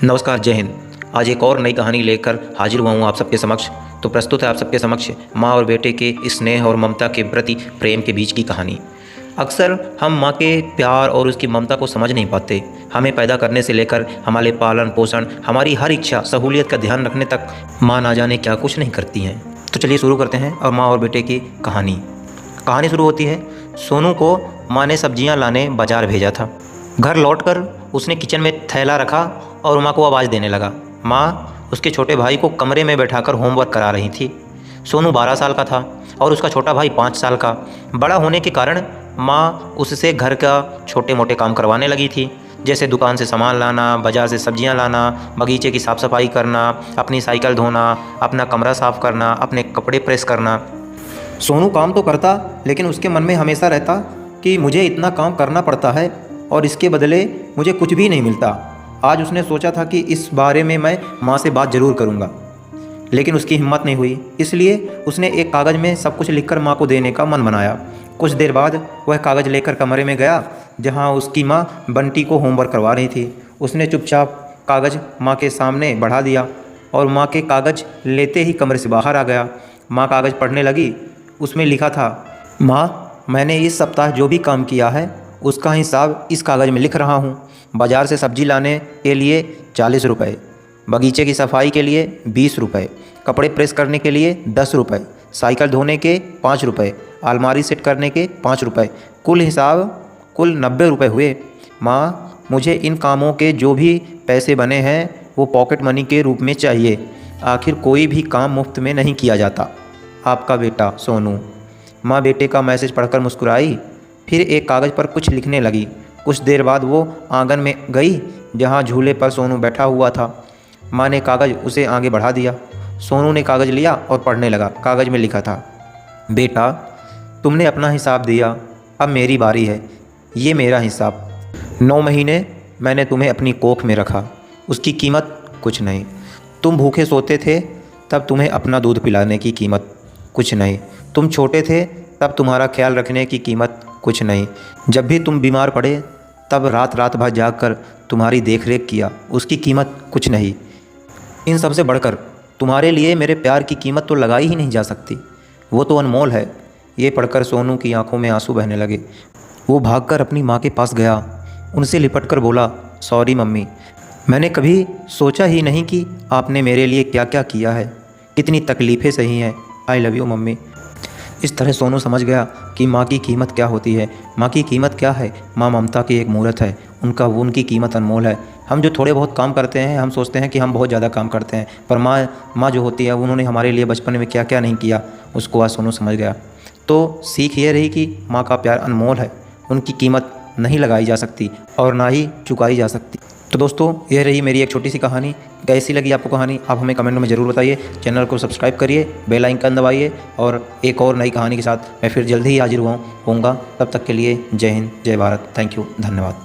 नमस्कार, जय हिंद। आज एक और नई कहानी लेकर हाजिर हुआ हूँ आप सबके समक्ष। तो प्रस्तुत है आप सबके समक्ष माँ और बेटे के स्नेह और ममता के प्रति प्रेम के बीच की कहानी। अक्सर हम माँ के प्यार और उसकी ममता को समझ नहीं पाते। हमें पैदा करने से लेकर हमारे पालन पोषण, हमारी हर इच्छा सहूलियत का ध्यान रखने तक माँ ना जाने क्या कुछ नहीं करती हैं। तो चलिए शुरू करते हैं और माँ और बेटे की कहानी शुरू होती है। सोनू को माँ ने सब्जियाँ लाने बाजार भेजा था। घर लौटकर उसने किचन में थैला रखा और माँ को आवाज़ देने लगा। माँ उसके छोटे भाई को कमरे में बैठाकर होमवर्क करा रही थी। सोनू 12 साल का था और उसका छोटा भाई 5 साल का। बड़ा होने के कारण माँ उससे घर का छोटे मोटे काम करवाने लगी थी, जैसे दुकान से सामान लाना, बाज़ार से सब्जियां लाना, बगीचे की साफ़ सफाई करना, अपनी साइकिल धोना, अपना कमरा साफ़ करना, अपने कपड़े प्रेस करना। सोनू काम तो करता, लेकिन उसके मन में हमेशा रहता कि मुझे इतना काम करना पड़ता है और इसके बदले मुझे कुछ भी नहीं मिलता। आज उसने सोचा था कि इस बारे में मैं माँ से बात ज़रूर करूँगा, लेकिन उसकी हिम्मत नहीं हुई। इसलिए उसने एक कागज़ में सब कुछ लिखकर माँ को देने का मन बनाया। कुछ देर बाद वह कागज़ लेकर कमरे में गया जहाँ उसकी माँ बंटी को होमवर्क करवा रही थी। उसने चुपचाप कागज़ माँ के सामने बढ़ा दिया और माँ के कागज़ लेते ही कमरे से बाहर आ गया। माँ कागज़ पढ़ने लगी। उसमें लिखा था, माँ, मैंने इस सप्ताह जो भी काम किया है उसका हिसाब इस कागज़ में लिख रहा हूँ। बाज़ार से सब्ज़ी लाने के लिए 40 रुपये, बगीचे की सफाई के लिए 20 रुपये, कपड़े प्रेस करने के लिए 10 रुपये, साइकिल धोने के 5 रुपये, अलमारी सेट करने के 5 रुपये, कुल हिसाब कुल 90 रुपये हुए। माँ, मुझे इन कामों के जो भी पैसे बने हैं वो पॉकेट मनी के रूप में चाहिए। आखिर कोई भी काम मुफ्त में नहीं किया जाता। आपका बेटा सोनू। माँ बेटे का मैसेज पढ़कर मुस्कुराई, फिर एक कागज़ पर कुछ लिखने लगी। कुछ देर बाद वो आंगन में गई जहाँ झूले पर सोनू बैठा हुआ था। माँ ने कागज़ उसे आगे बढ़ा दिया। सोनू ने कागज़ लिया और पढ़ने लगा। कागज़ में लिखा था, बेटा, तुमने अपना हिसाब दिया, अब मेरी बारी है। ये मेरा हिसाब। 9 महीने मैंने तुम्हें अपनी कोख में रखा, उसकी कीमत कुछ नहीं। तुम भूखे सोते थे तब तुम्हें अपना दूध पिलाने की कीमत कुछ नहीं। तुम छोटे थे तब तुम्हारा ख्याल रखने की कीमत कुछ नहीं। जब भी तुम बीमार पड़े तब रात रात भर जागकर तुम्हारी देखरेख किया, उसकी कीमत कुछ नहीं। इन सब से बढ़कर तुम्हारे लिए मेरे प्यार की कीमत तो लगाई ही नहीं जा सकती, वो तो अनमोल है। ये पढ़कर सोनू की आंखों में आंसू बहने लगे। वो भागकर अपनी माँ के पास गया, उनसे लिपटकर बोला, सॉरी मम्मी, मैंने कभी सोचा ही नहीं कि आपने मेरे लिए क्या क्या किया है, कितनी तकलीफ़ें सही हैं। I love you mummy. इस तरह सोनू समझ गया कि माँ की कीमत क्या होती है। माँ की कीमत क्या है? माँ ममता की एक मूर्त है। उनकी कीमत अनमोल है। हम जो थोड़े बहुत काम करते हैं, हम सोचते हैं कि हम बहुत ज़्यादा काम करते हैं, पर माँ जो होती है, उन्होंने हमारे लिए बचपन में क्या क्या नहीं किया, उसको आज सोनू समझ गया। तो सीख ये रही कि माँ का प्यार अनमोल है, उनकी कीमत नहीं लगाई जा सकती और ना ही चुकाई जा सकती। तो दोस्तों, यह रही मेरी एक छोटी सी कहानी। कैसी लगी आपको कहानी, आप हमें कमेंट में ज़रूर बताइए। चैनल को सब्सक्राइब करिए, बेल आइकन दबाइए और एक और नई कहानी के साथ मैं फिर जल्दी ही हाजिर होऊंगा। तब तक के लिए जय हिंद, जय भारत। थैंक यू, धन्यवाद।